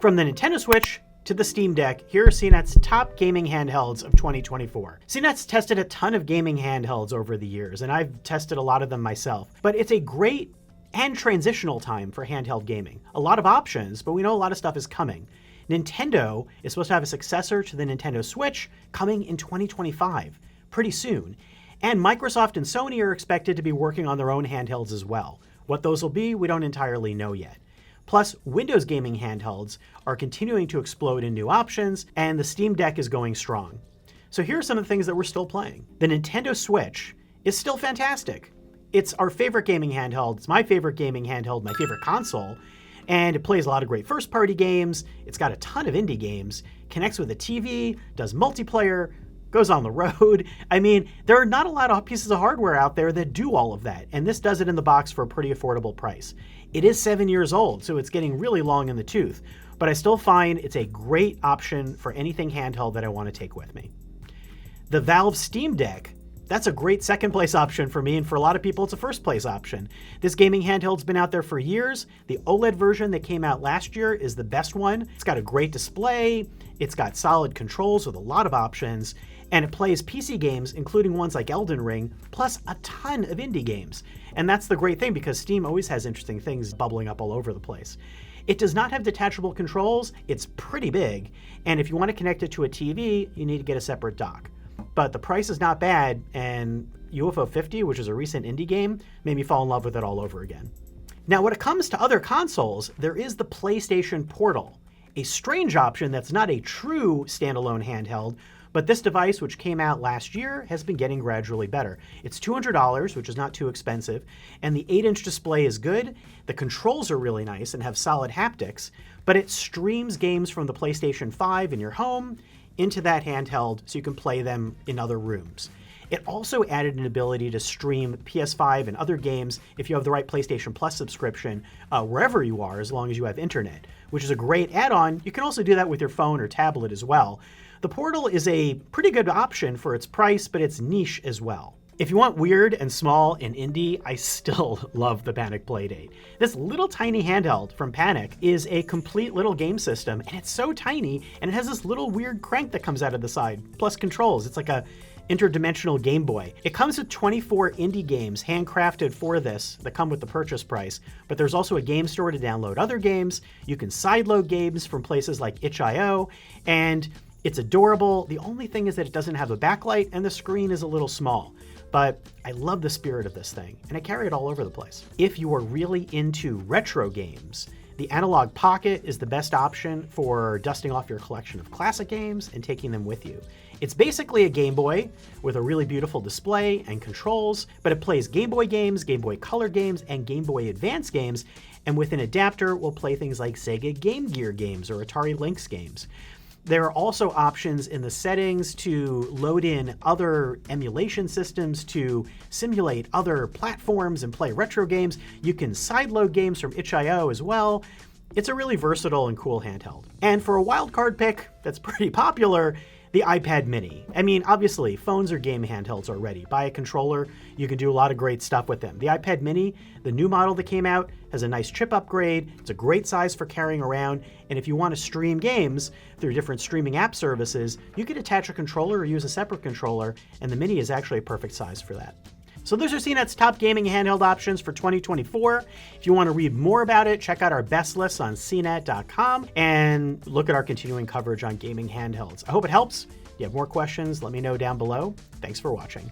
From the Nintendo Switch to the Steam Deck, here are CNET's top gaming handhelds of 2024. CNET's tested a ton of gaming handhelds over the years, and I've tested a lot of them myself. But it's a great and transitional time for handheld gaming. A lot of options, but we know a lot of stuff is coming. Nintendo is supposed to have a successor to the Nintendo Switch coming in 2025, pretty soon. And Microsoft and Sony are expected to be working on their own handhelds as well. What those will be, we don't entirely know yet. Plus, Windows gaming handhelds are continuing to explode in new options, and the Steam Deck is going strong. So here are some of the things that we're still playing. The Nintendo Switch is still fantastic. It's our favorite gaming handheld. It's my favorite gaming handheld, my favorite console, and it plays a lot of great first-party games. It's got a ton of indie games, connects with a TV, does multiplayer, goes on the road. I mean, there are not a lot of pieces of hardware out there that do all of that, and this does it in the box for a pretty affordable price. It is 7 years old, so it's getting really long in the tooth, but I still find it's a great option for anything handheld that I want to take with me. The Valve Steam Deck, that's a great second place option for me, and for a lot of people it's a first place option. This gaming handheld's been out there for years. The OLED version that came out last year is the best one. It's got a great display, it's got solid controls with a lot of options, and it plays PC games, including ones like Elden Ring, plus a ton of indie games. And that's the great thing, because Steam always has interesting things bubbling up all over the place. It does not have detachable controls, it's pretty big, and if you want to connect it to a TV, you need to get a separate dock. But the price is not bad, and UFO 50, which is a recent indie game, made me fall in love with it all over again. Now, when it comes to other consoles, there is the PlayStation Portal, a strange option that's not a true standalone handheld, but this device, which came out last year, has been getting gradually better. It's $200, which is not too expensive, and the 8-inch display is good. The controls are really nice and have solid haptics, but it streams games from the PlayStation 5 in your home into that handheld so you can play them in other rooms. It also added an ability to stream PS5 and other games if you have the right PlayStation Plus subscription wherever you are, as long as you have internet, which is a great add-on. You can also do that with your phone or tablet as well. The Portal is a pretty good option for its price, but it's niche as well. If you want weird and small and indie, I still love the Panic Playdate. This little tiny handheld from Panic is a complete little game system, and it's so tiny, and it has this little weird crank that comes out of the side, plus controls. It's like a interdimensional Game Boy. It comes with 24 indie games handcrafted for this that come with the purchase price, but there's also a game store to download other games. You can sideload games from places like itch.io, and it's adorable. The only thing is that it doesn't have a backlight and the screen is a little small, but I love the spirit of this thing, and I carry it all over the place. If you are really into retro games, the Analog Pocket is the best option for dusting off your collection of classic games and taking them with you. It's basically a Game Boy with a really beautiful display and controls, but it plays Game Boy games, Game Boy Color games, and Game Boy Advance games, and with an adapter will play things like Sega Game Gear games or Atari Lynx games. There are also options in the settings to load in other emulation systems to simulate other platforms and play retro games. You can sideload games from itch.io as well. It's a really versatile and cool handheld. And for a wildcard pick that's pretty popular, the iPad mini. I mean, obviously, phones are game handhelds already. Buy a controller, you can do a lot of great stuff with them. The iPad mini, the new model that came out, has a nice chip upgrade. It's a great size for carrying around. And if you want to stream games through different streaming app services, you could attach a controller or use a separate controller, and the mini is actually a perfect size for that. So those are CNET's top gaming handheld options for 2024. If you want to read more about it, check out our best lists on cnet.com and look at our continuing coverage on gaming handhelds. I hope it helps. If you have more questions, let me know down below. Thanks for watching.